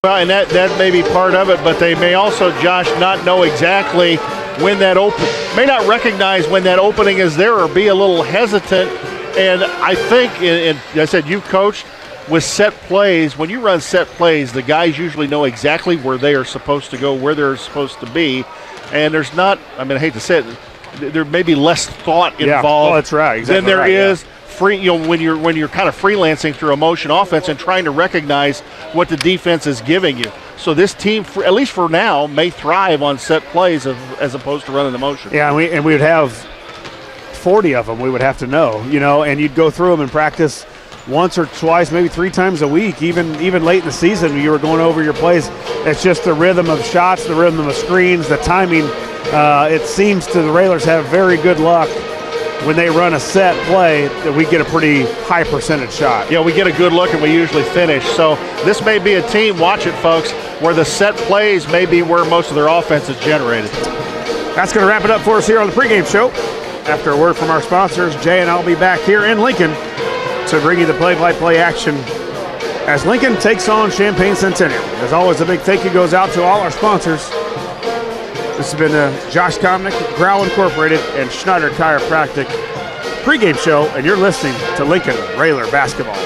Well, and that may be part of it, but they may also, Josh, not know exactly when that may not recognize when that opening is there or be a little hesitant. And I think, and I said you've coached with set plays. When you run set plays, the guys usually know exactly where they are supposed to go, where they're supposed to be. And there's not, I mean, I hate to say it, there may be less thought involved that's right. Exactly than there is free, when you're kind of freelancing through a motion offense and trying to recognize what the defense is giving you. So this team, at least for now, may thrive on set plays as opposed to running the motion. Yeah, and we would have 40 of them we would have to know, and you'd go through them and practice once or twice, maybe 3 times a week, even late in the season you were going over your plays. It's just the rhythm of shots, the rhythm of screens, the timing. It seems to the Railers have very good luck when they run a set play that we get a pretty high percentage shot. Yeah, we get a good look and we usually finish. So this may be a team, watch it folks, where the set plays may be where most of their offense is generated. That's going to wrap it up for us here on the pregame show. After a word from our sponsors, Jay and I'll be back here in Lincoln to bring you the play-by-play action as Lincoln takes on Champaign Centennial. As always, a big thank you goes out to all our sponsors. This has been Josh Comnick, Growl Incorporated, and Schneider Chiropractic pregame show, and you're listening to Lincoln Railer Basketball.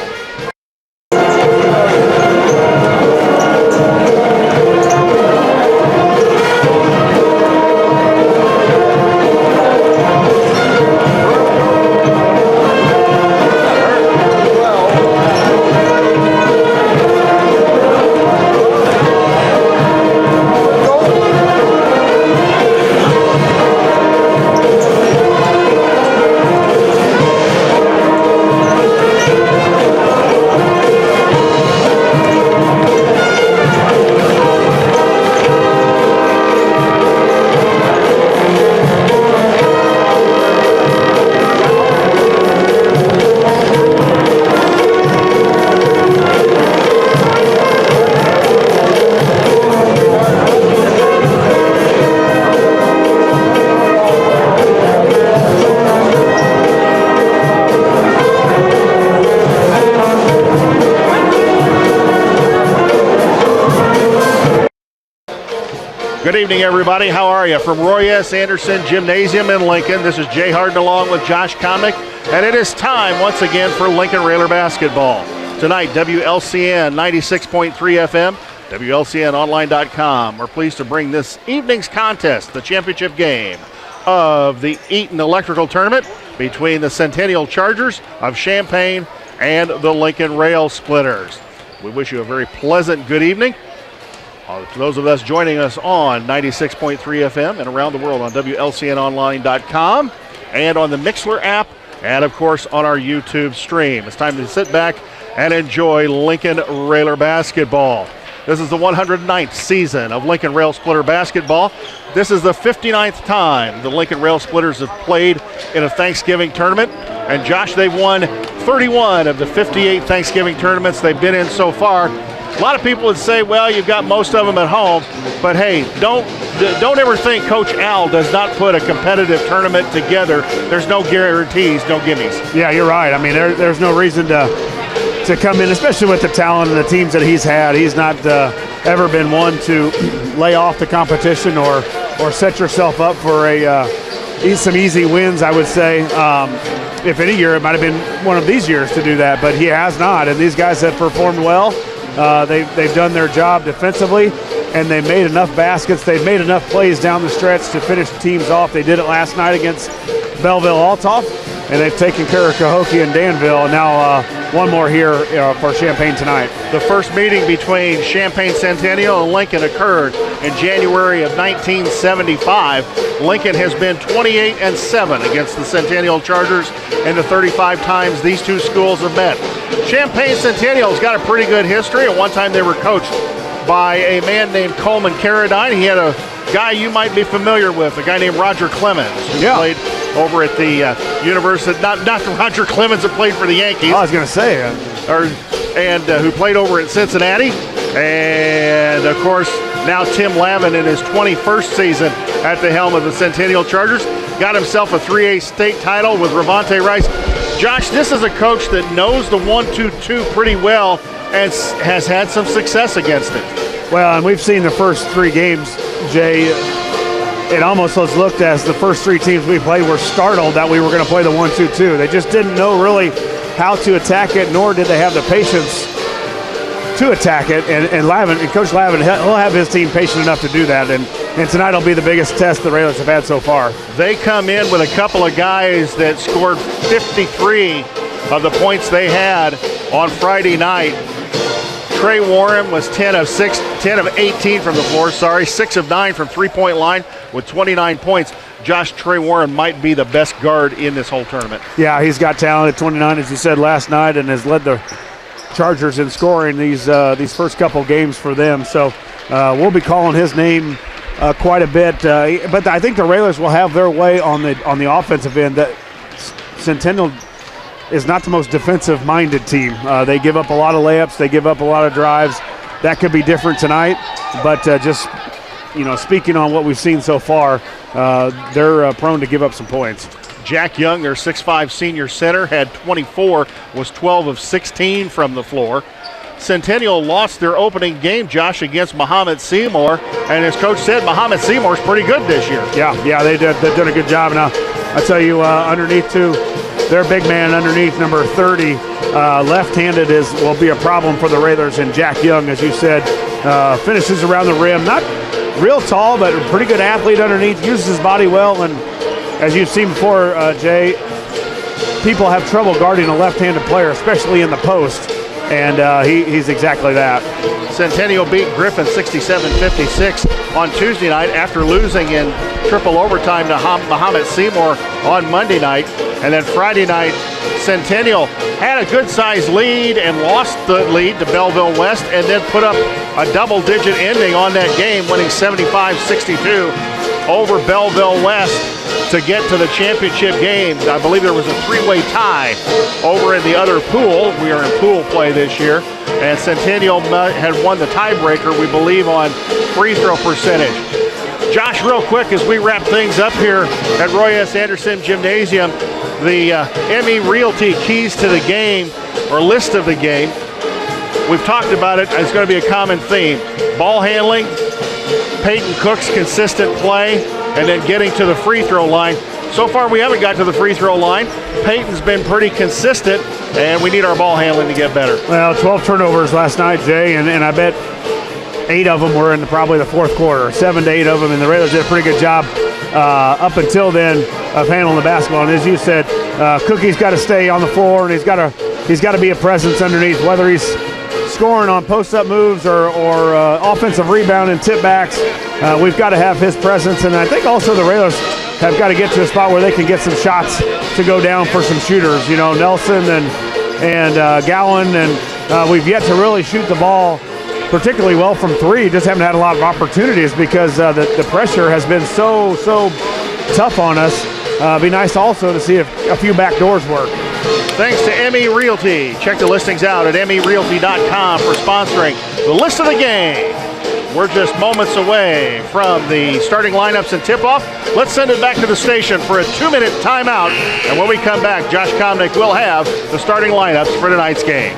Good evening, everybody. How are you? From Roy S. Anderson Gymnasium in Lincoln, this is Jay Harden along with Josh Comnick, and it is time once again for Lincoln Railer basketball. Tonight, WLCN 96.3 FM, WLCNonline.com. We're pleased to bring this evening's contest, the championship game of the Eaton Electrical Tournament between the Centennial Chargers of Champaign and the Lincoln Rail Splitters. We wish you a very pleasant good evening. To those of us joining us on 96.3 FM and around the world on WLCNonline.com and on the Mixler app and, of course, on our YouTube stream. It's time to sit back and enjoy Lincoln Railer basketball. This is the 109th season of Lincoln Rail Splitter basketball. This is the 59th time the Lincoln Rail Splitters have played in a Thanksgiving tournament. And, Josh, they've won 31 of the 58 Thanksgiving tournaments they've been in so far. A lot of people would say, well, you've got most of them at home, but hey, don't ever think Coach Al does not put a competitive tournament together. There's no guarantees, no gimmies. Yeah, you're right. I mean, there's no reason to come in, especially with the talent and the teams that he's had. He's not ever been one to lay off the competition or set yourself up for some easy wins, I would say. If any year, it might have been one of these years to do that, but he has not, and these guys have performed well. They've done their job defensively, and they made enough baskets. They've made enough plays down the stretch to finish teams off. They did it last night against Belleville-Altoff, and they've taken care of Cahokia and Danville. And now one more here for Champaign tonight. The first meeting between Champaign Centennial and Lincoln occurred in January of 1975. Lincoln has been 28-7 against the Centennial Chargers in the 35 times these two schools have met. Champaign Centennial's got a pretty good history. At one time they were coached by a man named Coleman Carradine. He had a guy you might be familiar with, a guy named Roger Clemens, who played over at the University, not Roger Clemens that played for the Yankees. I was going to say. Who played over at Cincinnati. And, of course, now Tim Lavin in his 21st season at the helm of the Centennial Chargers. Got himself a 3A state title with Ravante Rice. Josh, this is a coach that knows the 1-2-2 pretty well. and has had some success against it. Well, and we've seen the first 3 games, Jay. It almost was looked as the first 3 teams we played were startled that we were going to play the 1-2-2. They just didn't know really how to attack it, nor did they have the patience to attack it. And Coach Lavin, he'll have his team patient enough to do that. And tonight will be the biggest test the Railers have had so far. They come in with a couple of guys that scored 53 of the points they had on Friday night. Trey Warren was 10 of 18 from the floor, 6 of 9 from three-point line with 29 points. Josh, Trey Warren might be the best guard in this whole tournament. Yeah, he's got talent at 29, as you said last night, and has led the Chargers in scoring these first couple games for them. So we'll be calling his name quite a bit. But I think the Railers will have their way on the offensive end. That Centennial is not the most defensive-minded team. They give up a lot of layups. They give up a lot of drives. That could be different tonight. But just, speaking on what we've seen so far, they're prone to give up some points. Jack Young, their 6'5 senior center, had 24, was 12 of 16 from the floor. Centennial lost their opening game, Josh, against Muhammad Seymour. And as Coach said, Muhammad Seymour's pretty good this year. Yeah, they've done a good job. Now, I tell you, underneath, too, their big man underneath, number 30, left-handed will be a problem for the Railers. And Jack Young, as you said, finishes around the rim. Not real tall, but a pretty good athlete underneath, uses his body well. And as you've seen before, Jay, people have trouble guarding a left-handed player, especially in the post. And he's exactly that. Centennial beat Griffin 67-56 on Tuesday night after losing in triple overtime to Muhammad Seymour on Monday night. And then Friday night, Centennial had a good-sized lead and lost the lead to Belleville West and then put up a double-digit ending on that game, winning 75-62 over Belleville West to get to the championship game. I believe there was a 3-way tie over in the other pool. We are in pool play this year. And Centennial had won the tiebreaker, we believe, on free throw percentage. Josh, real quick, as we wrap things up here at Roy S. Anderson Gymnasium, the ME Realty keys to the game, or list of the game, we've talked about it. It's going to be a common theme. Ball handling, Peyton Cook's consistent play, and then getting to the free throw line. So far, we haven't got to the free throw line. Peyton's been pretty consistent, and we need our ball handling to get better. Well, 12 turnovers last night, Jay, and I bet 8 of them were in probably the fourth quarter, 7 to 8 of them, and the Railers did a pretty good job up until then of handling the basketball. And as you said, Cookie's got to stay on the floor, and he's got to be a presence underneath, whether he's scoring on post-up moves or offensive rebound and tip backs. We've got to have his presence, and I think also the Railers have got to get to a spot where they can get some shots to go down for some shooters. Nelson and Gowan, and we've yet to really shoot the ball particularly well from 3. Just haven't had a lot of opportunities because the pressure has been so tough on us. Be nice also to see if a few back doors work. Thanks to ME Realty. Check the listings out at merealty.com for sponsoring the list of the game. We're just moments away from the starting lineups and tip-off. Let's send it back to the station for a 2-minute timeout. And when we come back, Josh Komnick will have the starting lineups for tonight's game.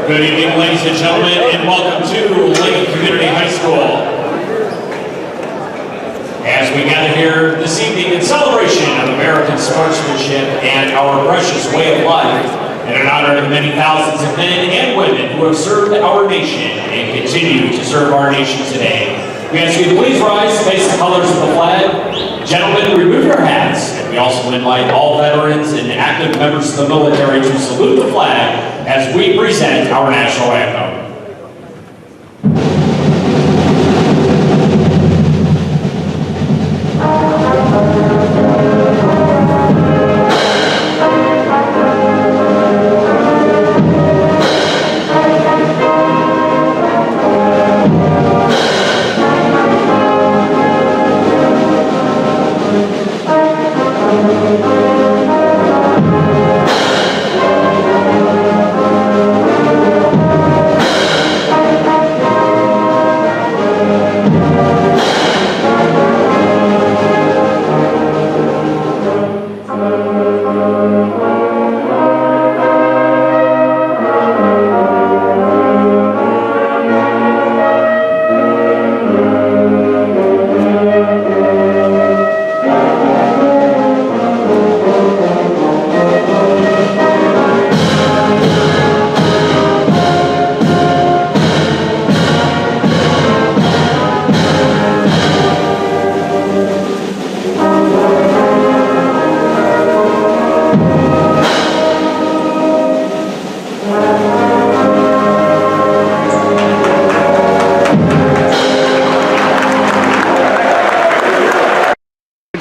Good evening, ladies and gentlemen, and welcome to Lincoln Community High School. As we gather here this evening in celebration of American sportsmanship and our precious way of life, and in honor of the many thousands of men and women who have served our nation and continue to serve our nation today, we ask you to please rise to face the colors of the flag. Gentlemen, remove your hats, and we also invite all veterans and active members of the military to salute the flag as we present our national anthem.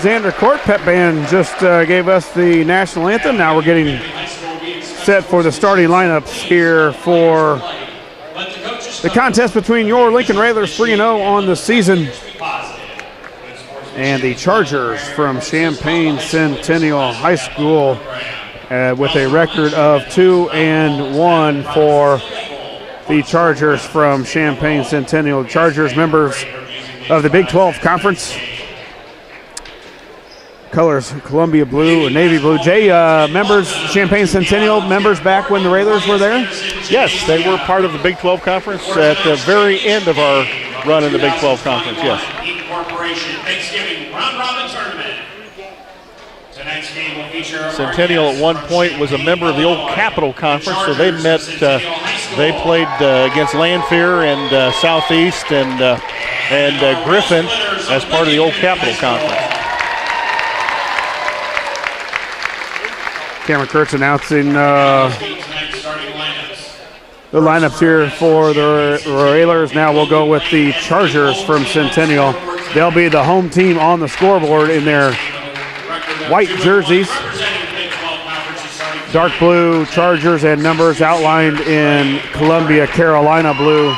Alexander Court Pep Band just gave us the national anthem. Now we're getting set for the starting lineups here for the contest between your Lincoln Railers 3-0 on the season and the Chargers from Champaign Centennial High School with a record of 2-1 for the Chargers from Champaign Centennial. Chargers members of the Big 12 Conference. Colors Columbia blue and navy blue. Jay, members, Champaign Centennial members back when the Railers were there? Yes, they were part of the Big 12 Conference at the very end of our run in the Big 12 Conference, yes. Thanksgiving round robin tournament. Tonight's game will feature Centennial at one point was a member of the old Capital Conference, so they met, they played against Lanphier and Southeast and Griffin as part of the old Capital Conference. Cameron Kurtz announcing the lineups here for the Railers. Now we'll go with the Chargers from Centennial. They'll be the home team on the scoreboard in their white jerseys. Dark blue Chargers and numbers outlined in Columbia, Carolina blue.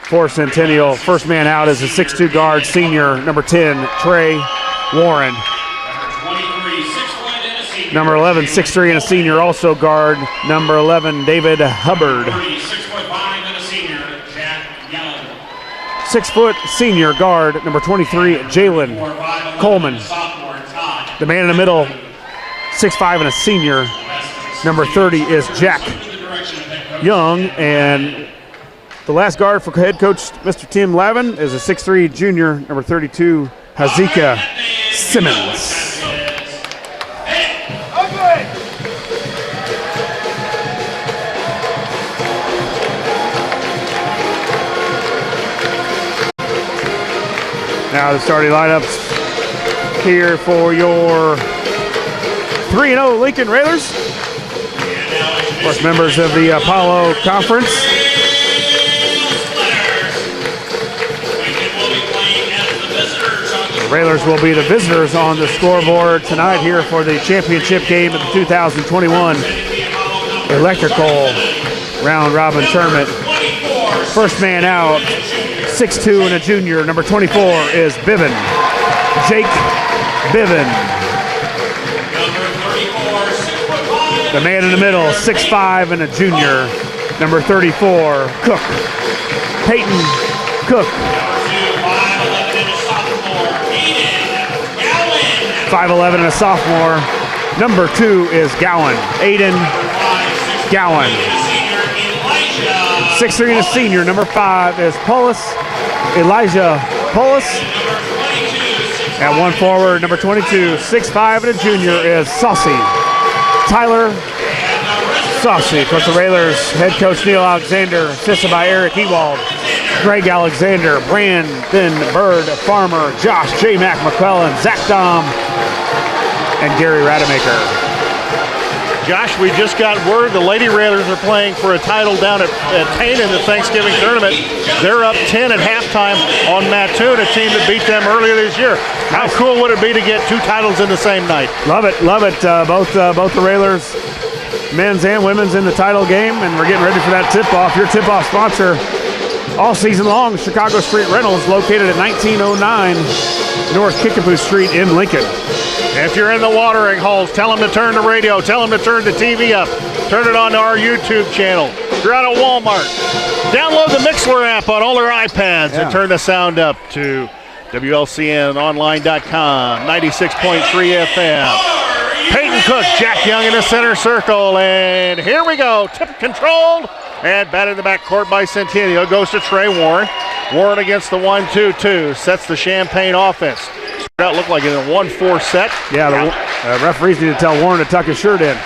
For Centennial, first man out is a 6'2" guard, senior, number 10, Trey Warren. Number 11, 6'3", and a senior, also guard, number 11, David Hubbard. 6-foot senior guard, number 23, Jalen Coleman. The man in the middle, 6'5", and a senior, number 30 is Jack Young. And the last guard for head coach, Mr. Tim Lavin, is a 6'3" junior, number 32, Hazika Simmons. Now the starting lineups here for your 3-0 Lincoln Railers. Of course, members of the Apollo Conference. The Railers will be the visitors on the scoreboard tonight here for the championship game of the 2021 Electrical Round Robin Tournament. First man out, 6'2" and a junior, number 24 is Biven. Jake Biven. The man in the middle, 6'5" and a junior, number 34, Cook. Peyton Cook. 5'11" and a sophomore. Number 2 is Gowan. Aiden Gowan. 6'3" and a senior, number 5 is Elijah Polis. At one forward, number 22, 6'5" and a junior is Saucy Tyler Saucy. Of course, the Railers head coach Neil Alexander, assisted by Eric Ewald, Greg Alexander, Brandon Bird, Farmer, Josh J. Mac McClellan, Zach Dom, and Gary Rademacher. Josh, we just got word the Lady Railers are playing for a title down at Tain in the Thanksgiving tournament. They're up 10 at halftime on Mattoon, a team that beat them earlier this year. How cool would it be to get 2 titles in the same night? Love it, love it. Both the Railers, men's and women's, in the title game, and we're getting ready for that tip-off. Your tip-off sponsor all season long, Chicago Street Rentals, located at 1909 North Kickapoo Street in Lincoln. If you're in the watering holes, tell them to turn the radio, tell them to turn the TV up, turn it on to our YouTube channel. If you're out at Walmart, download the Mixler app on all their iPads and turn the sound up to WLCNonline.com, 96.3 FM. Peyton Cook, Jack Young in the center circle, and here we go. Tip controlled and batted in the backcourt by Centennial. Goes to Trey Warren. Warren against the 1-2-2, sets the Champaign offense. That looked like in a 1-4 set. Yeah, the referees need to tell Warren to tuck his shirt in.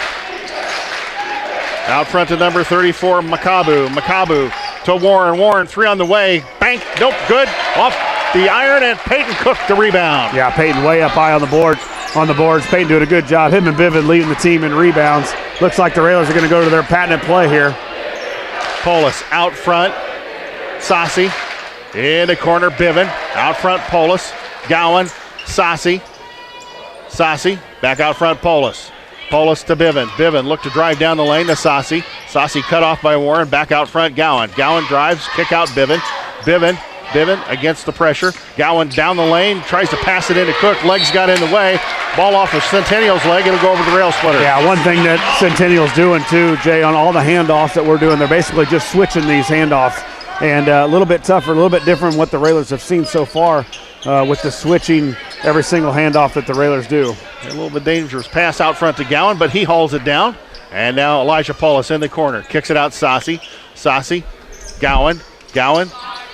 Out front to number 34, Makabu. Makabu to Warren. Warren, 3 on the way. Bank, nope, good. Off the iron, and Peyton Cook the rebound. Yeah, Peyton way up high on the boards. Peyton doing a good job. Him and Vivid leading the team in rebounds. Looks like the Railers are going to go to their patented play here. Polis out front. Saucy in the corner. Biven out front. Polis. Gowan. Saucy back out front. Polis to Biven. Biven looked to drive down the lane to Saucy. Saucy cut off by Warren. Back out front. Gowan drives, kick out Biven. Biven against the pressure. Gowan down the lane, tries to pass it into Cook. Legs got in the way. Ball off of Centennial's leg. It'll go over the rail splitter. Yeah, one thing that Centennial's doing too, Jay, on all the handoffs that we're doing, they're basically just switching these handoffs. And a little bit tougher, a little bit different than what the Railers have seen so far with the switching every single handoff that the Railers do. A little bit dangerous pass out front to Gowan, but he hauls it down. And now Elijah Paulus in the corner. Kicks it out Saucy. Gowan.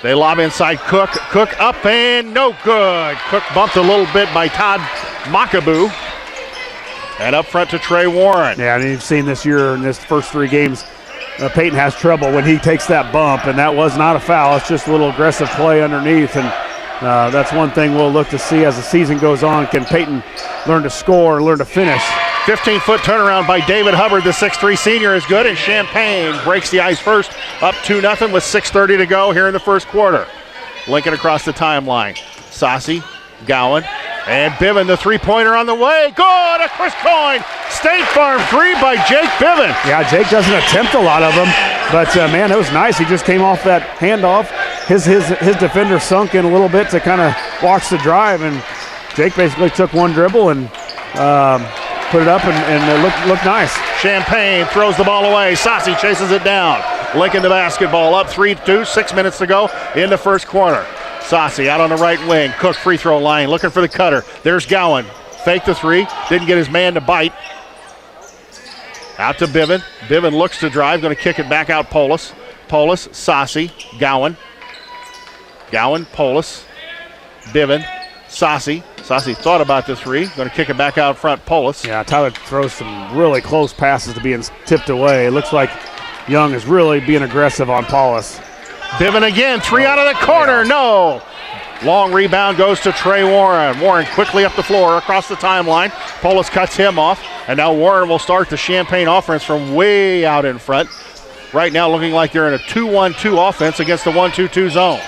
They lob inside Cook. Cook up and no good. Cook bumped a little bit by Todd Makabu. And up front to Trey Warren. Yeah, and you've seen this year in this first 3 games, Peyton has trouble when he takes that bump, and that was not a foul. It's just a little aggressive play underneath, and that's one thing we'll look to see as the season goes on. Can Peyton learn to score, learn to finish? 15-foot turnaround by David Hubbard, the 6'3 senior, is good, and Champaign breaks the ice first, up 2-0 with 6:30 to go here in the first quarter. Lincoln across the timeline. Saucy, Gowan, and Biven, the 3-pointer on the way. Good, a Chris Coyne State Farm 3 by Jake Biven. Yeah, Jake doesn't attempt a lot of them, but man, it was nice. He just came off that handoff. His defender sunk in a little bit to kind of watch the drive, and Jake basically took one dribble and put it up, and it looked nice. Champaign throws the ball away. Saucy chases it down. Lincoln the basketball, up 3-2, 6 minutes to go in the first quarter. Saucy out on the right wing. Cook free throw line, looking for the cutter. There's Gowan. Fake the 3. Didn't get his man to bite. Out to Biven. Biven looks to drive. Going to kick it back out Polis. Saucy. Gowan. Polis. Biven. Saucy thought about the 3. Going to kick it back out front. Polis. Yeah, Tyler throws some really close passes to being tipped away. It looks like Young is really being aggressive on Polis. Biven again, 3 out of the corner, no. Long rebound goes to Trey Warren. Warren quickly up the floor across the timeline. Polis cuts him off, and now Warren will start the Champaign offense from way out in front. Right now looking like they're in a 2-1-2 offense against the 1-2-2 zone.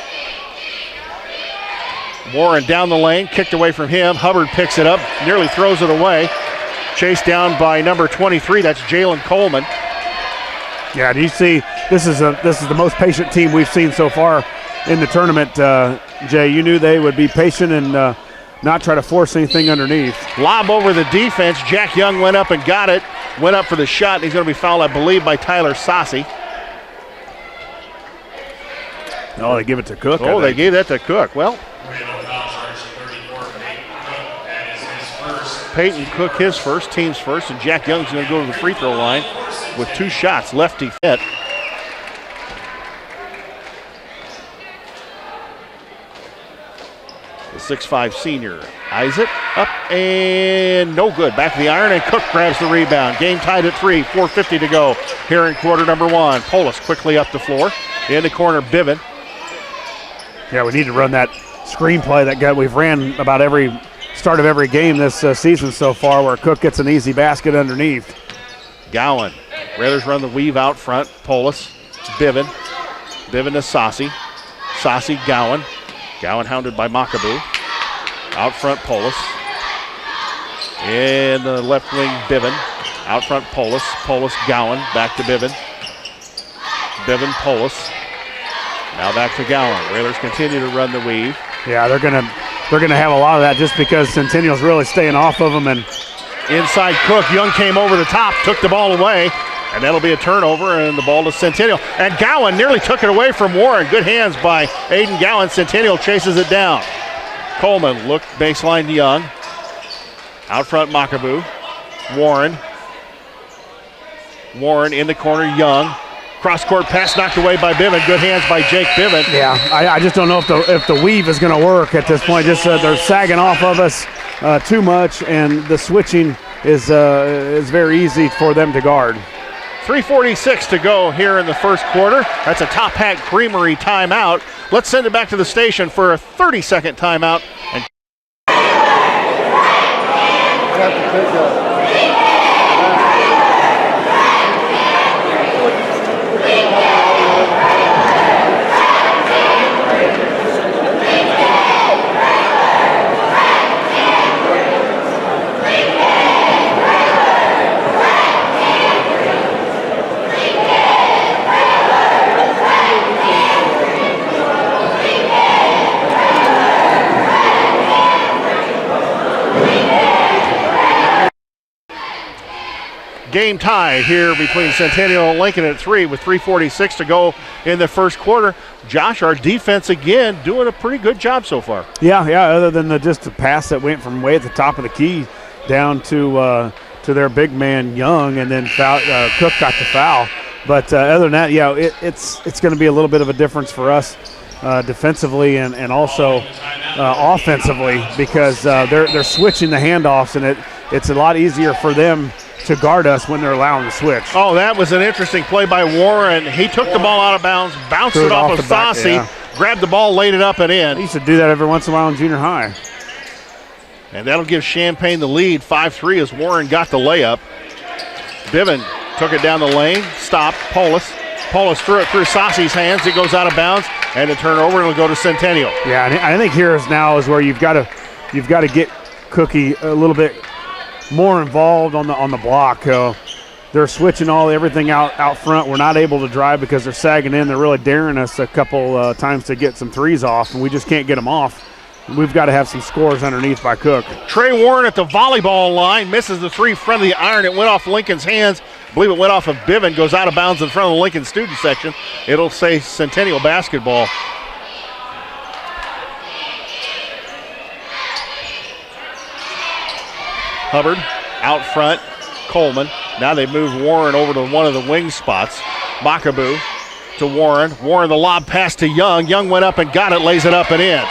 Warren down the lane, kicked away from him. Hubbard picks it up, nearly throws it away. Chased down by number 23, that's Jalen Coleman. Yeah, do you see, this is the most patient team we've seen so far in the tournament, Jay. You knew they would be patient and not try to force anything underneath. Lob over the defense. Jack Young went up and got it. Went up for the shot, and he's going to be fouled, I believe, by Tyler Saucy. Oh, they give it to Cook. Oh, they gave that to Cook. Well, Peyton Cook his first, team's first, and Jack Young's going to go to the free throw line with 2 shots. Lefty hit. The 6'5 senior eyes it up and no good. Back to the iron, and Cook grabs the rebound. Game tied at 3, 4:50 to go here in quarter number 1. Polis quickly up the floor. In the corner, Biven. Yeah, we need to run that screenplay that we've ran about every start of every game this season so far, where Cook gets an easy basket underneath. Gowan. Raiders run the weave out front. Polis, Biven. Biven to Saucy. Saucy, Gowan. Gowan hounded by Makabu. Out front, Polis. In the left wing, Biven. Out front, Polis. Polis, Gowan. Back to Biven. Biven, Polis. Now back to Gowan. Railers continue to run the weave. Yeah, they're gonna have a lot of that just because Centennial's really staying off of them. And inside Cook. Young came over the top, took the ball away, and that'll be a turnover, and the ball to Centennial. And Gowan nearly took it away from Warren. Good hands by Aiden Gowan. Centennial chases it down. Coleman looked baseline to Young. Out front, Makabu. Warren. Warren in the corner, Young. Cross-court pass knocked away by Biven. Good hands by Jake Biven. Yeah, I just don't know if the weave is going to work at this point. Just they're sagging off of us too much, and the switching is very easy for them to guard. 3:46 to go here in the first quarter. That's a Top Hat Creamery timeout. Let's send it back to the station for a 30-second timeout. And game tie here between Centennial and Lincoln at 3 with 3:46 to go in the first quarter. Josh, our defense again doing a pretty good job so far. Yeah, other than just the pass that went from way at the top of the key down to their big man Young, and then Cook got the foul. But other than that, yeah, it's going to be a little bit of a difference for us defensively and also offensively, because they're switching the handoffs, and it's a lot easier for them to guard us when they're allowing the switch. Oh, that was an interesting play by Warren. He took the ball out of bounds, bounced it off of Saucy, grabbed the ball, laid it up and in. He used to do that every once in a while in junior high. And that'll give Champaign the lead, 5-3, as Warren got the layup. Biven took it down the lane, stopped, Polis. Polis threw it through Saucy's hands. It goes out of bounds, and the turnover, and it'll go to Centennial. Yeah, and I think here is where you've got to get Cookie a little bit more involved on the block. They're switching everything out front. We're not able to drive because they're sagging in. They're really daring us a couple times to get some threes off, and we just can't get them off. We've got to have some scores underneath by Cook. Trey Warren at the volleyball line misses the three front of the iron. It went off Lincoln's hands. I believe it went off of Biven, goes out of bounds in front of the Lincoln student section. It'll say Centennial basketball. Hubbard out front, Coleman. Now they move Warren over to one of the wing spots. Makabu to Warren. Warren, the lob pass to Young. Young went up and got it, lays it up and in.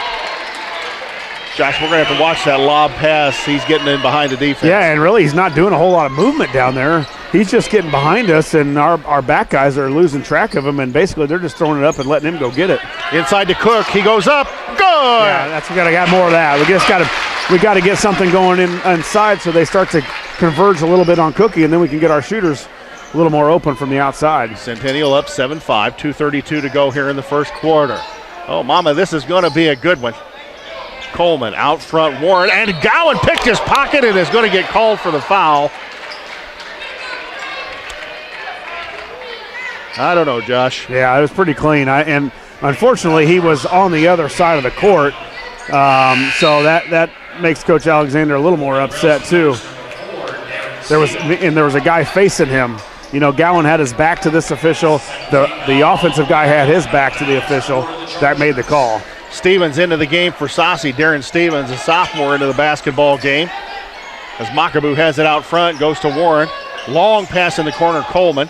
Josh, we're going to have to watch that lob pass. He's getting in behind the defense. Yeah, and really he's not doing a whole lot of movement down there. He's just getting behind us, and our back guys are losing track of him, and basically they're just throwing it up and letting him go get it. Inside to Cook. He goes up. Good! Yeah, we got more of that. We got to get something going inside so they start to converge a little bit on Cookie, and then we can get our shooters a little more open from the outside. Centennial up 7-5, 2:32 to go here in the first quarter. Oh, mama, this is going to be a good one. Coleman out front, Warren, and Gowan picked his pocket and is going to get called for the foul. I don't know, Josh. Yeah, it was pretty clean. And unfortunately, he was on the other side of the court, so that makes Coach Alexander a little more upset too. There was a guy facing him. You know, Gowan had his back to this official. The offensive guy had his back to the official. That made the call. Stevens into the game for Saucy. Darren Stevens, a sophomore, into the basketball game. As Makabu has it out front, goes to Warren. Long pass in the corner, Coleman.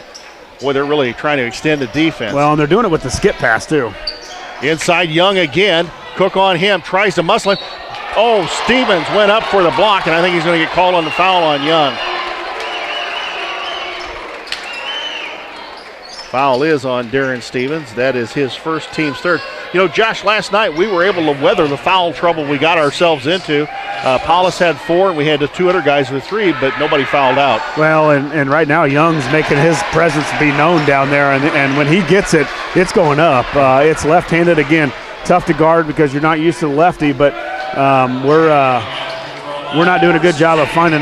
Boy, they're really trying to extend the defense. Well, and they're doing it with the skip pass, too. Inside, Young again. Cook on him, tries to muscle him. Oh, Stevens went up for the block, and I think he's going to get called on the foul on Young. Foul is on Darren Stevens. That is his first, team's third. You know, Josh, last night we were able to weather the foul trouble we got ourselves into. Paulus had 4, and we had the 2 other guys with 3, but nobody fouled out. Well, and right now Young's making his presence be known down there, and when he gets it, it's going up. It's left-handed again. Tough to guard because you're not used to the lefty, but we're not doing a good job of finding